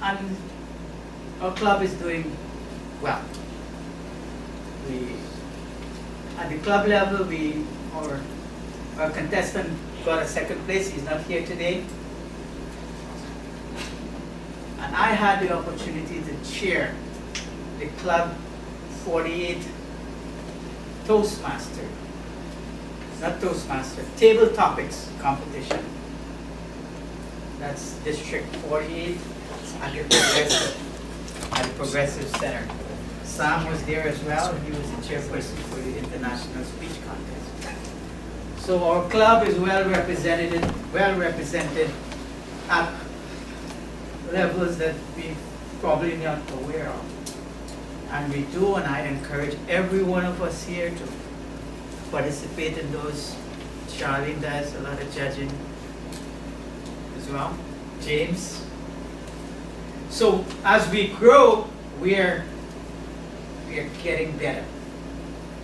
And our club is doing well. At the club level, our contestant got a second place. He's not here today. And I had the opportunity to chair the Club 48 Toastmaster, not Toastmaster, Table Topics competition. That's District 48 at the Progressive Center. Sam was there as well. He was the chairperson for the International Speech Contest. So our club is well represented at levels that we probably not aware of. And we do, and I encourage every one of us here to participate in those. Charlie does a lot of judging as well. James. So as we grow, we are getting better.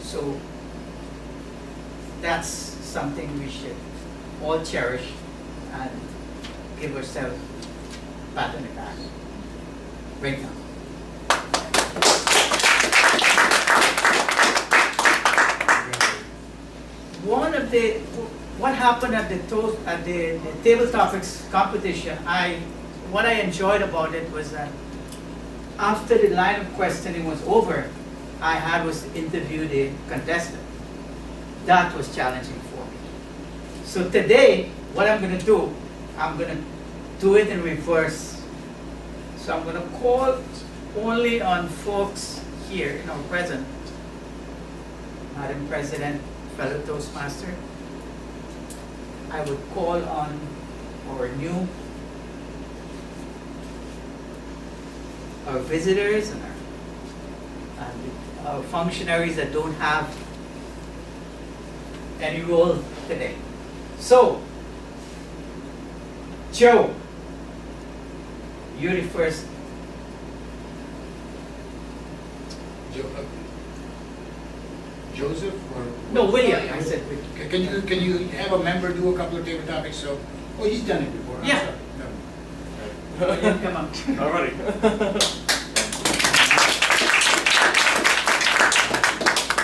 So that's something we should all cherish and give ourselves a pat on the back right now. What happened at the table topics competition, what I enjoyed about it was that after the line of questioning was over, I had was to interview the contestant. That was challenging for me. So today, what I'm going to do, I'm going to do it in reverse. So I'm going to call only on folks here in our present. Madam President, fellow Toastmaster, I would call on our visitors and our functionaries that don't have any role today. So, Joe, you're the first. Joseph or no, William. I said William. Can you have a member do a couple of table topics? So, oh, he's done it before. Yeah. I'm sorry. No. William, come on. Alrighty.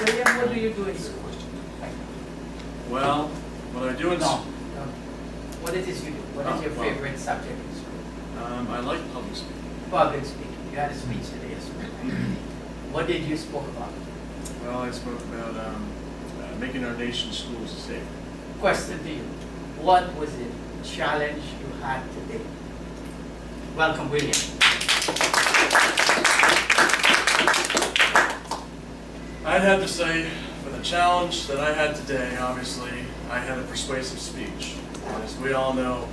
William, what do you do in school? Well, what I do in No. school, What it is you do? What is your well. favorite subject in school? I like public speaking. Public speaking. You had a speech today as well. What did you spoke about? Well, I spoke about making our nation's schools safer. Question to you. What was the challenge you had today? Welcome, William. I'd have to say, for the challenge that I had today, obviously, I had a persuasive speech. And as we all know,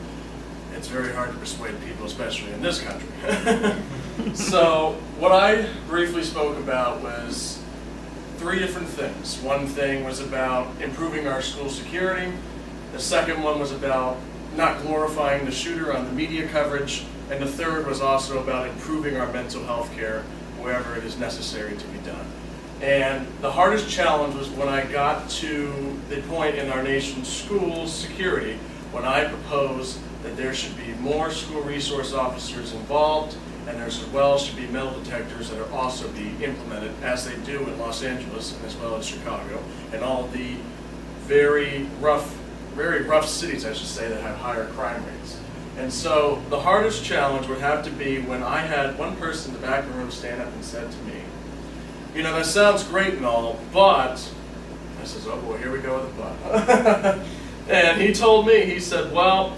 it's very hard to persuade people, especially in this country. So, what I briefly spoke about was 3 different things. One thing was about improving our school security. The second one was about not glorifying the shooter on the media coverage. And the third was also about improving our mental health care wherever it is necessary to be done. And the hardest challenge was when I got to the point in our nation's school security when I proposed that there should be more school resource officers involved, and there as well should be metal detectors that are also be implemented as they do in Los Angeles and as well as Chicago and all of the very rough cities, I should say, that have higher crime rates. And so the hardest challenge would have to be when I had one person in the back of the room stand up and said to me, you know, that sounds great and all, but, I says, oh boy, here we go with the but. And he told me, he said, well,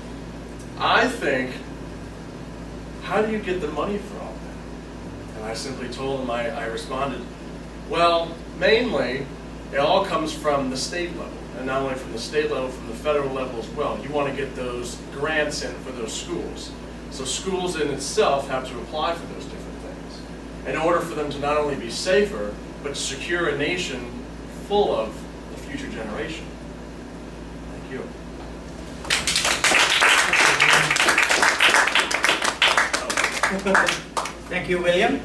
I think, how do you get the money for all that? And I simply told him, I responded, well, mainly, it all comes from the state level. And not only from the state level, from the federal level as well. You want to get those grants in for those schools. So schools in itself have to apply for those different things in order for them to not only be safer, but secure a nation full of the future generation. Thank you. Thank you, William.